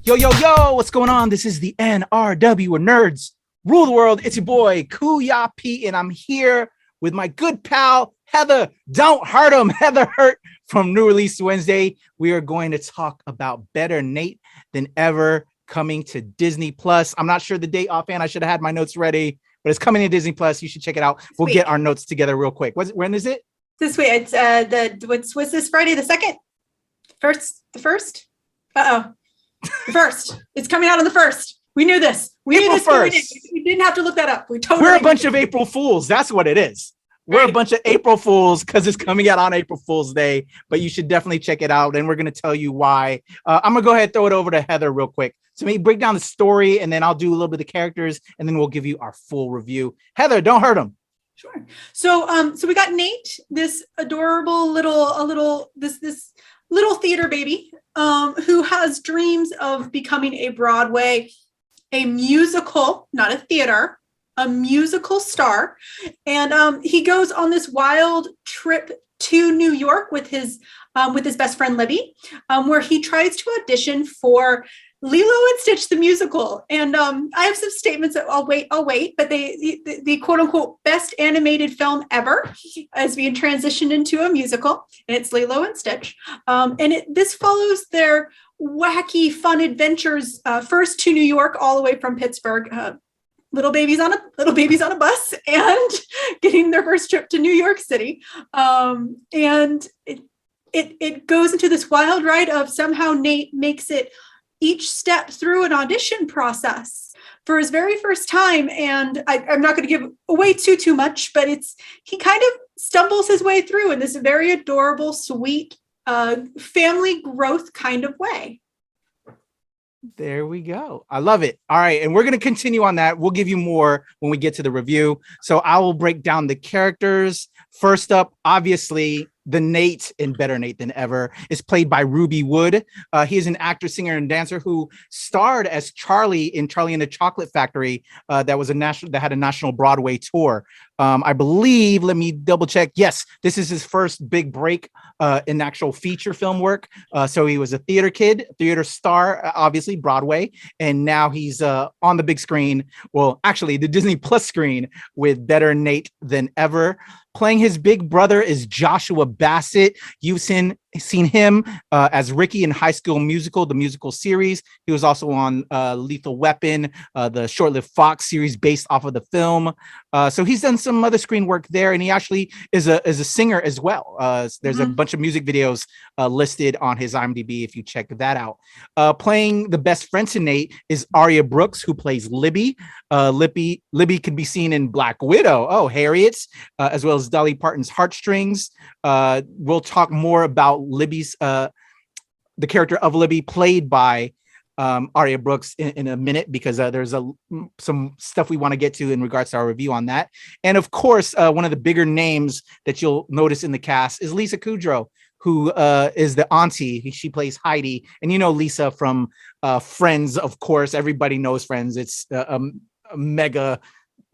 Yo, what's going on? This is the NRW, where nerds rule the world. It's your boy, Kuya P, and I'm here with my good pal, Heather. Don't hurt him, Heather Hurt from New Release Wednesday. We are going to talk about Better Nate Than Ever coming to Disney Plus. I'm not sure the date offhand. I should have had my notes ready, but it's coming to Disney Plus. You should check it out. We'll get our notes together real quick. When is it? This week. It's what's this Friday? The second? The first? The first. It's coming out on the first. We knew this. We knew this. We didn't have to look that up. We're a bunch of April Fools. That's what it is. We're a bunch of April Fools because it's coming out on April Fool's Day, but you should definitely check it out. And we're going to tell you why. I'm going to go ahead and throw it over to Heather real quick. So maybe break down the story, and then I'll do a little bit of the characters, and then we'll give you our full review. Heather, don't hurt him. Sure. So we got Nate, this adorable little theater baby, who has dreams of becoming a musical, not a theater, a musical star. And he goes on this wild trip to New York with his best friend Libby, where he tries to audition for Lilo and Stitch the musical. And I have some statements that I'll wait, but the quote unquote best animated film ever is being transitioned into a musical, and it's Lilo and Stitch. This follows their wacky, fun adventures, first to New York, all the way from Pittsburgh, little babies on a bus, and getting their first trip to New York City. And it goes into this wild ride of somehow Nate makes it each step through an audition process for his very first time. And I'm not going to give away too much, but he kind of stumbles his way through in this very adorable, sweet, family growth kind of way. There we go. I love it. All right. And we're going to continue on that. We'll give you more when we get to the review. So I will break down the characters. First up, obviously, the Nate in Better Nate Than Ever is played by Ruby Wood. He is an actor, singer, and dancer who starred as Charlie in Charlie and the Chocolate Factory. That had a national Broadway tour. I believe, let me double check. Yes, this is his first big break in actual feature film work. So he was a theater kid, theater star, obviously Broadway, and now he's on the big screen. Well, actually, the Disney Plus screen with Better Nate Than Ever. Playing his big brother is Joshua Bassett. You've seen him as Ricky in High School Musical, the musical series. He was also on Lethal Weapon, the short-lived Fox series based off of the film. So he's done some other screen work there, and he actually is a singer as well. There's a bunch of music videos listed on his IMDb if you check that out. Playing the best friend to Nate is Aria Brooks, who plays Libby. Libby could be seen in Black Widow, Harriet's, as well as Dolly Parton's Heartstrings. We'll talk more about Libby's the character of Libby, played by Aria Brooks in a minute, because there's some stuff we want to get to in regards to our review on that. And of course, one of the bigger names that you'll notice in the cast is Lisa Kudrow, who is the auntie. She plays Heidi, and you know Lisa from Friends. Of course, everybody knows Friends. It's a mega.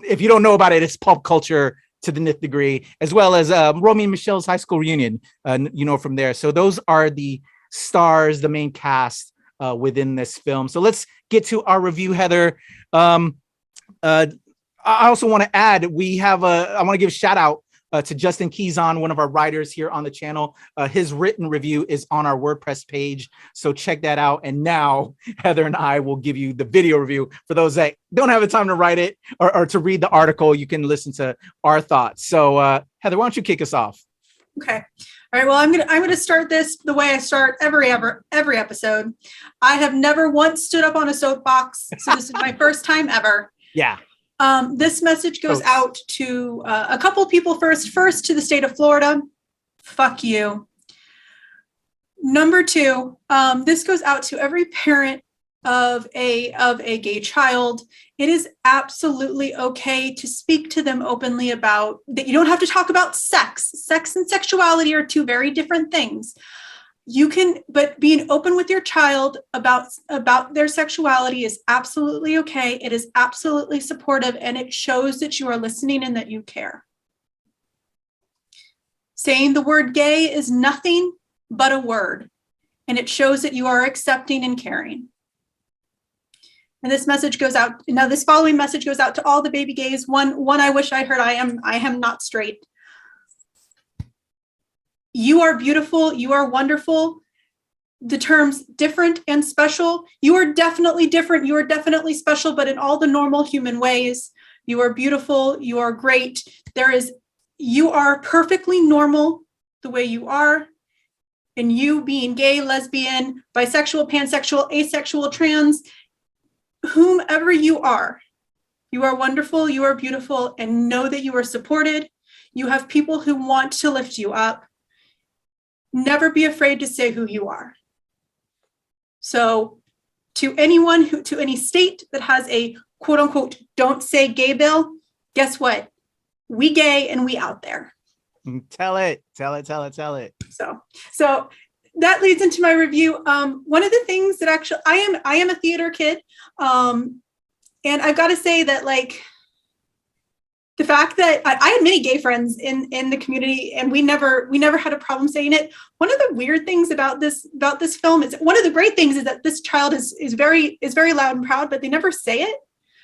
If you don't know about it, it's pop culture to the nth degree, as well as Romeo and Michelle's High School Reunion, from there. So those are the stars, the main cast within this film. So let's get to our review, Heather. I also want to add, I want to give a shout out to Justin Keyson, one of our writers here on the channel. His written review is on our WordPress page, so check that out. And now Heather and I will give you the video review. For those that don't have the time to write it or to read the article, you can listen to our thoughts. So Heather, why don't you kick us off? Okay. All right. Well, I'm gonna start this the way I start every episode. I have never once stood up on a soapbox, so this is my first time ever. Yeah. This message goes out to a couple people first to the state of Florida. Fuck you. Number two, this goes out to every parent of a gay child. It is absolutely okay to speak to them openly about that. You don't have to talk about sex. Sex and sexuality are two very different things. But being open with your child about their sexuality is absolutely okay. It is absolutely supportive, and it shows that you are listening and that you care. Saying the word gay is nothing but a word, and it shows that you are accepting and caring. And this message goes out. Now, this following message goes out to all the baby gays. One I wish I heard. I am not straight. You are beautiful. You are wonderful. The terms different and special. You are definitely different. You are definitely special, but in all the normal human ways. You are beautiful. You are great. You are perfectly normal the way you are. And you being gay, lesbian, bisexual, pansexual, asexual, trans, whomever you are wonderful, you are beautiful, and know that you are supported. You have people who want to lift you up. Never be afraid to say who you are. So to any state that has a quote unquote, don't say gay bill, guess what? We gay and we out there. Tell it. So that leads into my review. One of the things that actually, I am a theater kid. And I've got to say that, like, the fact that I had many gay friends in the community, and we never had a problem saying it. One of the weird things about this film is, one of the great things is that this child is very loud and proud, but they never say it.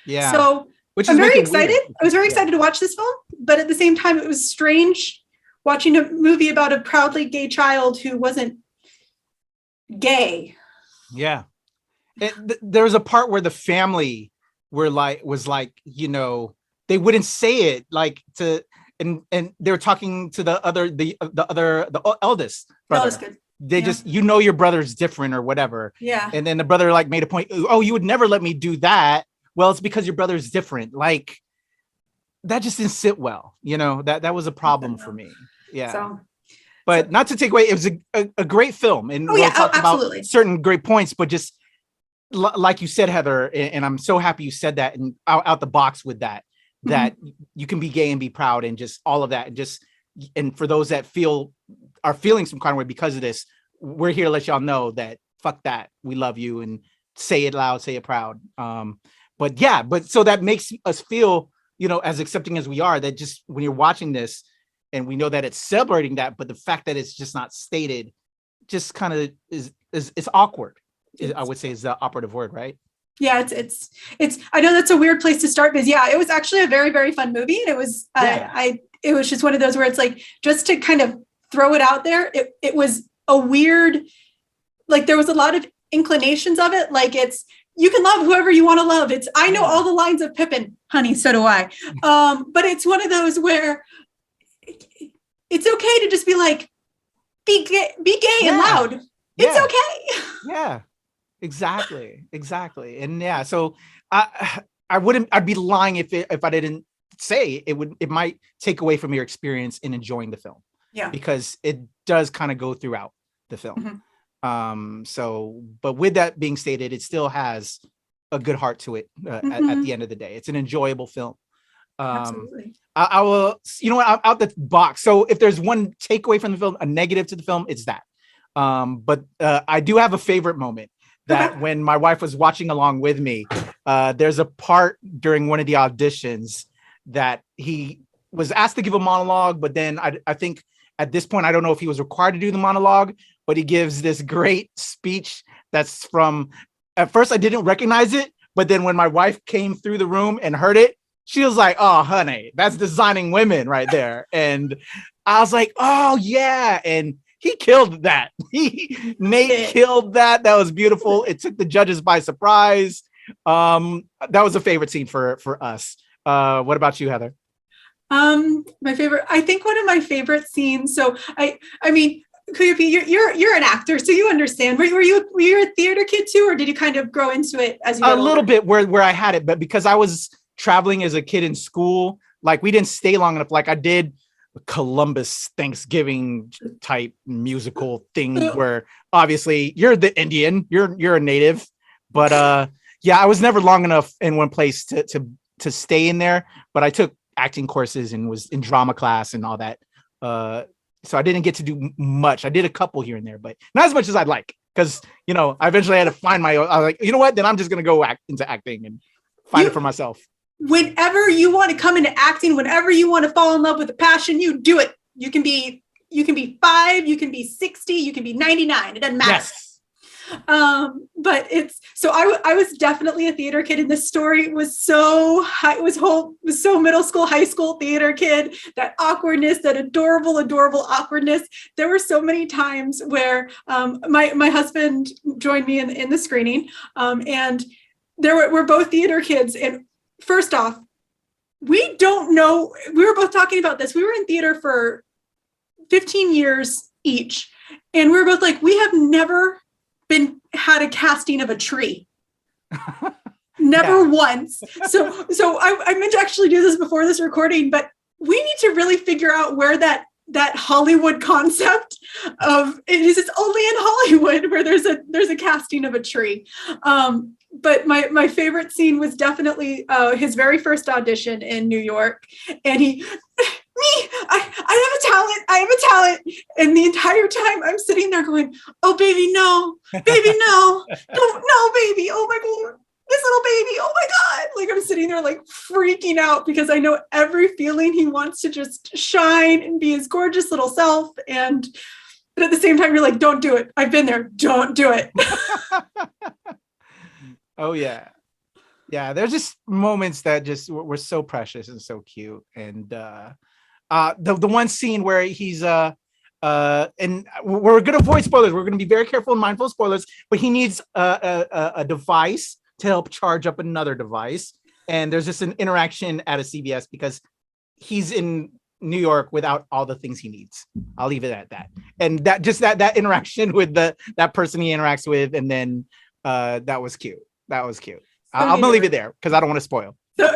Yeah. So I'm very excited. Weird. I was very excited to watch this film, but at the same time, it was strange watching a movie about a proudly gay child who wasn't gay. Yeah. There was a part where the family was like, you know, they wouldn't say it, like, and they were talking to the eldest brother. They just, you know, your brother's different or whatever. Yeah. And then the brother like made a point. Oh, you would never let me do that. Well, it's because your brother's different. Like, that just didn't sit well. You know, that was a problem for me. Yeah. But not to take away, it was a great film. And we'll talk about certain great points, but just like you said, Heather, and I'm so happy you said that, and out the box with that, that you can be gay and be proud, and just all of that. And for those that are feeling some kind of way because of this, we're here to let y'all know that fuck that. We love you, and say it loud, say it proud. But so that makes us feel, you know, as accepting as we are, that just when you're watching this, and we know that it's celebrating that, but the fact that it's just not stated just kind of is awkward. I would say is the operative word, right? Yeah, it's I know that's a weird place to start, because it was actually a very, very fun movie. And it was, it was just one of those where it's like, just to kind of throw it out there. It was a weird, like, there was a lot of inclinations of it. Like, you can love whoever you want to love. I know all the lines of Pippin, honey, so do I. But it's one of those where it's okay to just be like, be gay and loud. It's okay. Yeah. Exactly. And so I'd be lying if I didn't say it might take away from your experience in enjoying the film. Yeah. Because it does kind of go throughout the film. But with that being stated, it still has a good heart to it at the end of the day. It's an enjoyable film. Absolutely. I will, you know what, out the box. So if there's one takeaway from the film, a negative to the film, it's that. But I do have a favorite moment. That when my wife was watching along with me, there's a part during one of the auditions that he was asked to give a monologue, but then I think at this point, I don't know if he was required to do the monologue, but he gives this great speech that's from, at first I didn't recognize it, but then when my wife came through the room and heard it, she was like, oh, honey, that's Designing Women right there. And I was like, oh yeah. And he killed that. Nate killed that. That was beautiful. It took the judges by surprise. That was a favorite scene for us. What about you, Heather? My favorite, I think one of my favorite scenes. So I mean, Kuyopi, you're an actor, so you understand. Were you a theater kid too, or did you kind of grow into it as you got older? Little bit where I had it, but because I was traveling as a kid in school, like we didn't stay long enough. Like I did Columbus Thanksgiving type musical thing where obviously you're the Indian, you're a native, but I was never long enough in one place to stay in there. But I took acting courses and was in drama class and all that. So I didn't get to do much. I did a couple here and there, but not as much as I'd like, because you know I eventually had to find my own. I was like, you know what? Then I'm just gonna go into acting and find it for myself. Whenever you want to come into acting, whenever you want to fall in love with a passion, you do it. You can be 5, you can be 60, you can be 99. It doesn't matter. Yes. But it's so I was definitely a theater kid, and this story was so high, it was so middle school, high school theater kid. That awkwardness, that adorable awkwardness. There were so many times where my husband joined me in the screening, and we're both theater kids. And first off, we don't know. We were both talking about this. We were in theater for 15 years each, and we were both like, we have never had a casting of a tree. Never once. So I meant to actually do this before this recording, but we need to really figure out where that Hollywood concept of it's only in Hollywood where there's a casting of a tree. But my favorite scene was definitely his very first audition in New York, and I have a talent. And the entire time I'm sitting there going, oh, baby, no, no, baby. Oh my God, this little baby. Oh my God. Like I'm sitting there like freaking out because I know every feeling he wants to just shine and be his gorgeous little self. But at the same time, you're like, don't do it. I've been there. Don't do it. Oh yeah. Yeah. There's just moments that just were so precious and so cute. And, the one scene where he's and we're gonna avoid spoilers. We're gonna be very careful and mindful of spoilers. But he needs a device to help charge up another device, and there's just an interaction at a CVS because he's in New York without all the things he needs. I'll leave it at that. And that interaction with that person he interacts with, and then that was cute. That was cute. I'm gonna leave it there because I don't want to spoil. So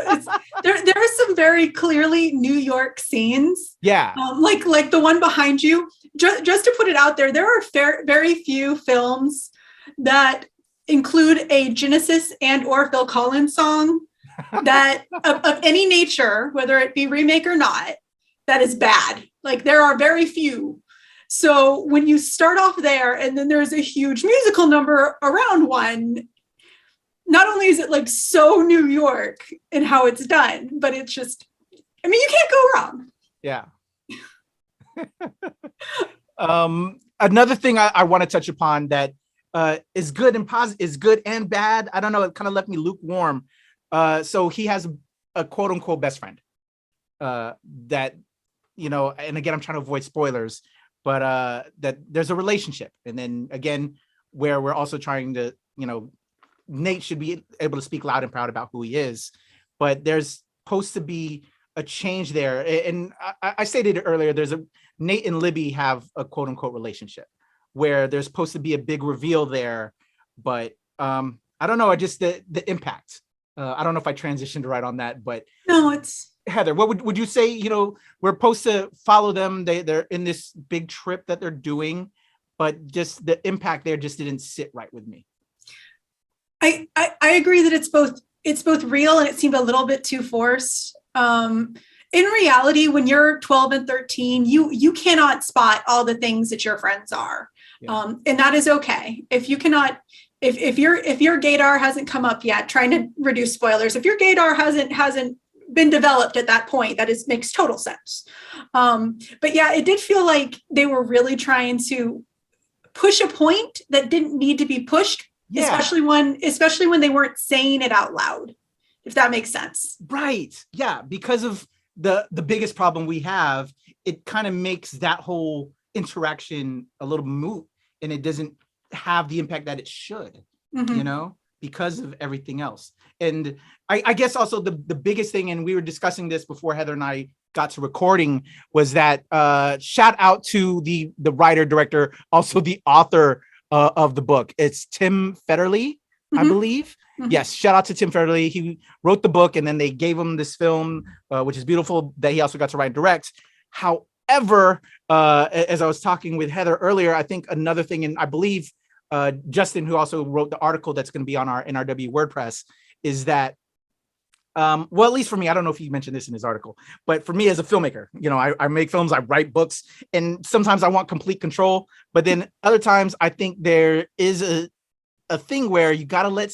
there are some very clearly New York scenes. Yeah. Like the one behind you. Just to put it out there, there are very few films that include a Genesis and or Phil Collins song that of any nature, whether it be remake or not, that is bad. Like there are very few. So when you start off there and then there's a huge musical number around one, not only is it like so New York in how it's done, but it's just, I mean, you can't go wrong. Yeah. Another thing I want to touch upon that is good and positive, is good and bad. I don't know. It kind of left me lukewarm. So he has a quote unquote best friend that, and again, I'm trying to avoid spoilers, but that there's a relationship. And then again, where we're also trying to, Nate should be able to speak loud and proud about who he is, but there's supposed to be a change there. And I stated it earlier, Nate and Libby have a quote unquote relationship where there's supposed to be a big reveal there, but I don't know. The impact. I don't know if I transitioned right on that, but no, it's Heather, what would you say? We're supposed to follow them. They're in this big trip that they're doing, but just the impact there just didn't sit right with me. I agree that it's both real and it seemed a little bit too forced. In reality, when you're 12 and 13, you cannot spot all the things that your friends are. Yeah. And that is okay. If you cannot, if your gaydar hasn't come up yet, trying to reduce spoilers, if your gaydar hasn't been developed at that point, makes total sense. But yeah, it did feel like they were really trying to push a point that didn't need to be pushed. Yeah. Especially when they weren't saying it out loud, if that makes sense. Right. Yeah. Because of the biggest problem we have, it kind of makes that whole interaction a little moot, and it doesn't have the impact that it should, because of everything else. And I guess also the biggest thing, and we were discussing this before Heather and I got to recording, was that shout out to the writer, director, also the author of the book. It's Tim Federle, I believe. Mm-hmm. Yes, shout out to Tim Federle. He wrote the book, and then they gave him this film, which is beautiful, that he also got to write and direct. However, as I was talking with Heather earlier, I think another thing, and I believe Justin, who also wrote the article that's going to be on our NRW WordPress, is that, well, at least for me, I don't know if he mentioned this in his article, but for me as a filmmaker, I make films, I write books, and sometimes I want complete control. But then other times I think there is a thing where you got to let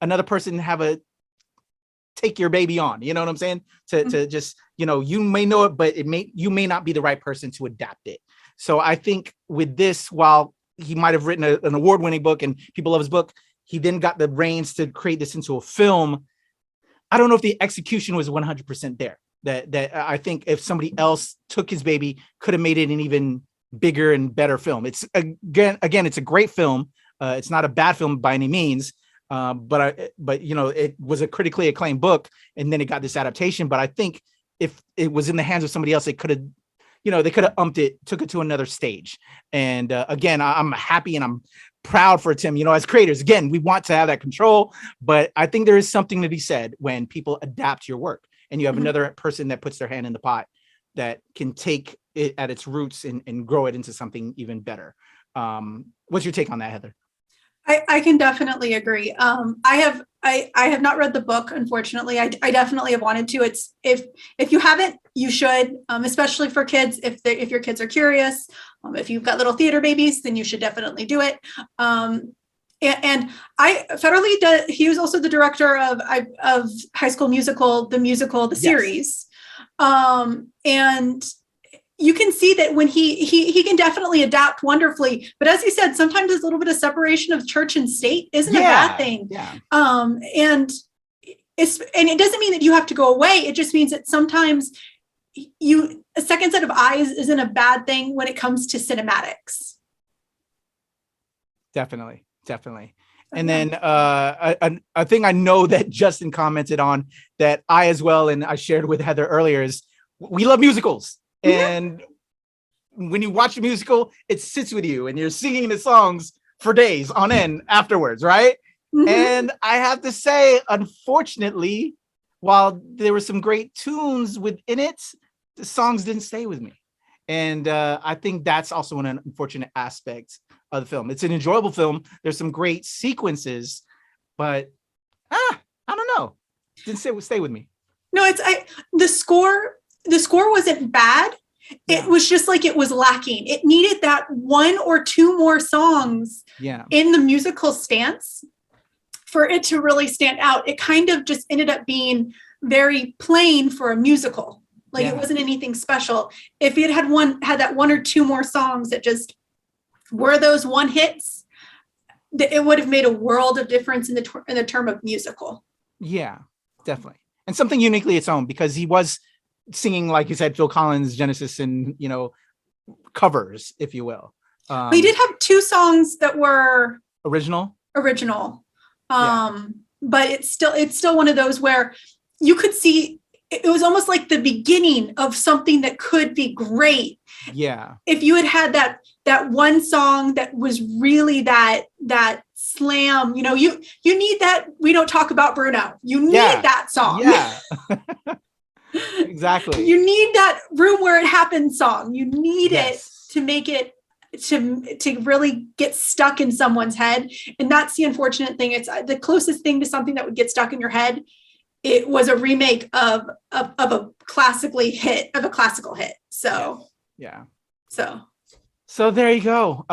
another person take your baby on, you know what I'm saying? To just, you may know it, but you may not be the right person to adapt it. So I think with this, while he might have written an award-winning book and people love his book. He then got the reins to create this into a film. I don't know if the execution was 100% there. That I think if somebody else took his baby, could have made it an even bigger and better film. It's again, it's a great film. It's not a bad film by any means. But it was a critically acclaimed book, and then it got this adaptation. But I think if it was in the hands of somebody else, it could have, they could have umped it, took it to another stage. And again, I'm happy and I'm proud for Tim. As creators, again, we want to have that control, but I think there is something to be said when people adapt your work, and you have another person that puts their hand in the pot that can take it at its roots and grow it into something even better. What's your take on that, Heather? I can definitely agree. I have not read the book, unfortunately. I definitely have wanted to. It's if you haven't, you should, especially for kids. If your kids are curious, if you've got little theater babies, then you should definitely do it. And Federle he was also the director of High School Musical, the series, and you can see that when he can definitely adapt wonderfully. But as he said, sometimes there's a little bit of separation of church and state isn't a bad thing. Yeah. And it doesn't mean that you have to go away. It just means that sometimes a second set of eyes isn't a bad thing when it comes to cinematics. Definitely. And then a thing I know that Justin commented on that I as well, and I shared with Heather earlier, is we love musicals. And when you watch a musical, it sits with you and you're singing the songs for days on end afterwards, right? Mm-hmm. And I have to say, unfortunately, while there were some great tunes within it, the songs didn't stay with me. And I think that's also an unfortunate aspect of the film. It's an enjoyable film. There's some great sequences, but I don't know. Didn't stay with me. No, the score wasn't bad. It was just like it was lacking. It needed that one or two more songs in the musical stance for it to really stand out. It kind of just ended up being very plain for a musical. It wasn't anything special. If it had that one or two more songs that just were those one hits, it would have made a world of difference in the term of musical. Yeah, definitely. And something uniquely its own, because he was singing, like you said, Phil Collins, Genesis, and covers, if you will. We did have two songs that were original. But it's still one of those where you could see it was almost like the beginning of something that could be great. Yeah. If you had that one song that was really that slam, you need that. We Don't Talk About Bruno. You need that song. Yeah. Exactly. You need that Room Where It Happened song. You need it to make it to really get stuck in someone's head. And that's the unfortunate thing. It's the closest thing to something that would get stuck in your head. It was a remake of a classical hit. So So there you go.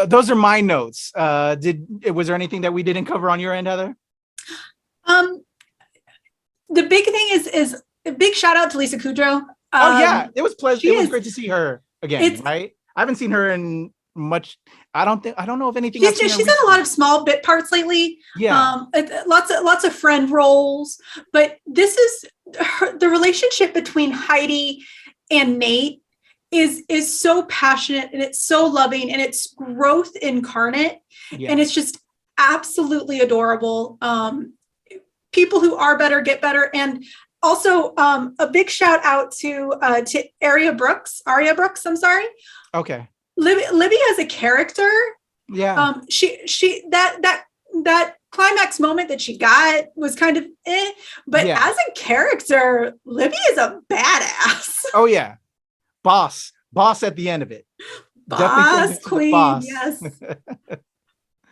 Those are my notes. Was there anything that we didn't cover on your end, Heather? The big thing is a big shout out to Lisa Kudrow. It was pleasant. It was great to see her again, right? I haven't seen her in much. I don't know if anything. She's done a lot of small bit parts lately. Yeah. Lots of friend roles, but this is the relationship between Heidi and Nate is so passionate, and it's so loving, and it's growth incarnate, and it's just absolutely adorable. People who are better get better. And also a big shout out to Aria Brooks. I'm sorry. Okay. Libby as a character. Yeah. She that climax moment that she got was kind of but as a character, Libby is a badass. Oh yeah. Boss at the end of it. Boss queen. Boss. Yes.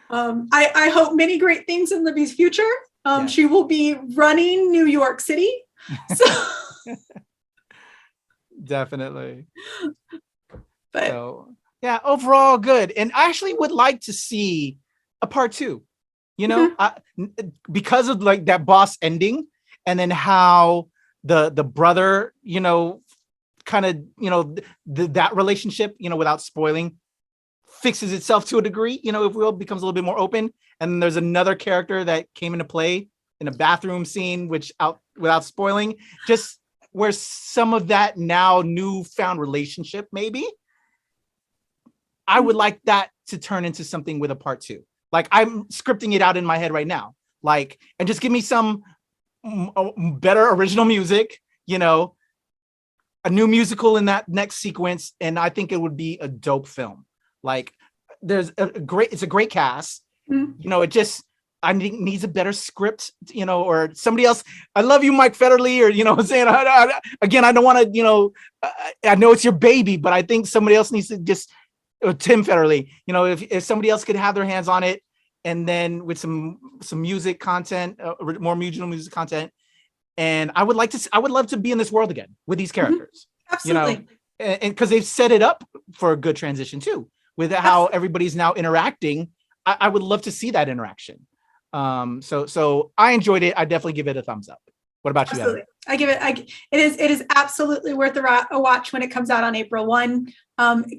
I hope many great things in Libby's future. She will be running New York City. So. Definitely. But overall good. And I actually would like to see a part 2, because of like that boss ending, and then how the brother, kind of, that relationship, without spoiling, fixes itself to a degree, you know, if will, becomes a little bit more open. And then there's another character that came into play in a bathroom scene, which without spoiling, just where some of that now newfound relationship, maybe I would like that to turn into something with a part 2. Like I'm scripting it out in my head right now, like, and just give me some better original music, you know, a new musical in that next sequence. And I think it would be a dope film. Like it's a great cast, you know, I think needs a better script, you know, or somebody else. I love you, Mike Federle, or, you know what I'm saying? Again, I don't want to, you know, I know it's your baby, but I think somebody else needs to just, or Tim Federle, you know, if somebody else could have their hands on it, and then with some music content, more regional music content. And I would love to be in this world again with these characters, Absolutely. You know, and because they've set it up for a good transition too, with how everybody's now interacting. I would love to see that interaction. So I enjoyed it. I definitely give it a thumbs up. What about you, Absolutely. It is absolutely worth a watch when it comes out on April 1.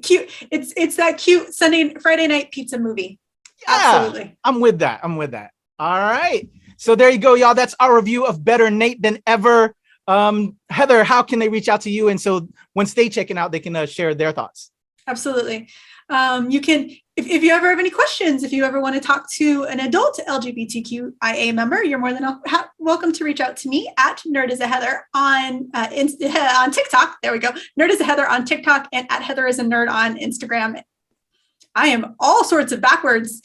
Cute. It's that cute Friday night pizza movie. Yeah, absolutely. I'm with that. All right. So there you go, y'all. That's our review of Better Nate Than Ever. Heather, how can they reach out to you? And so once they check it out, they can share their thoughts. Absolutely. You can, if you ever have any questions, if you ever want to talk to an adult LGBTQIA member, you're more than welcome to reach out to me at Nerd on TikTok. There we go. Nerd is a Heather on TikTok, and at Heather is a Nerd on Instagram. I am all sorts of backwards.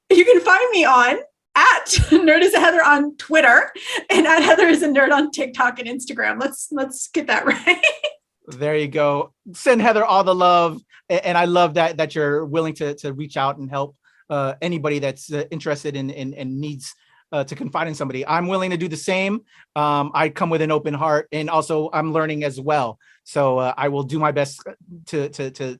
You can find me on at Nerd is a Heather on Twitter, and at Heather is a Nerd on TikTok and Instagram. Let's get that right. There you go. Send Heather all the love. And I love that you're willing to reach out and help anybody that's interested in and needs to confide in somebody. I'm willing to do the same. I come with an open heart, and also I'm learning as well. So I will do my best to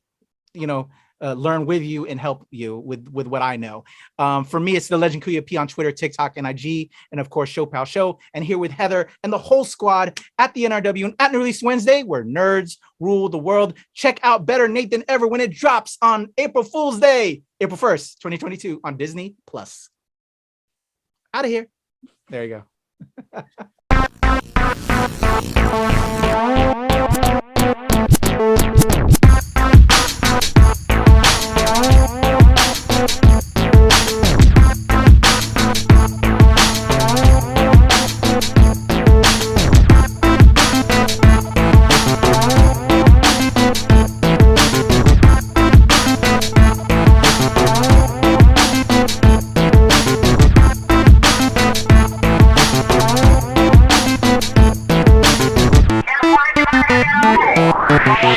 learn with you and help you with what I know. For me, it's the Legend Kuya P on Twitter, TikTok, and IG, and of course, Show Pal Show. And here with Heather and the whole squad at the NRW and at New Release Wednesday, where nerds rule the world. Check out Better Nate Than Ever when it drops on April Fool's Day, April 1st, 2022 on Disney Plus. Out of here. There you go.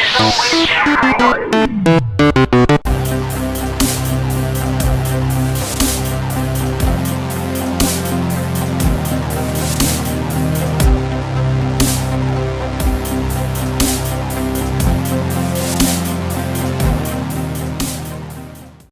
So we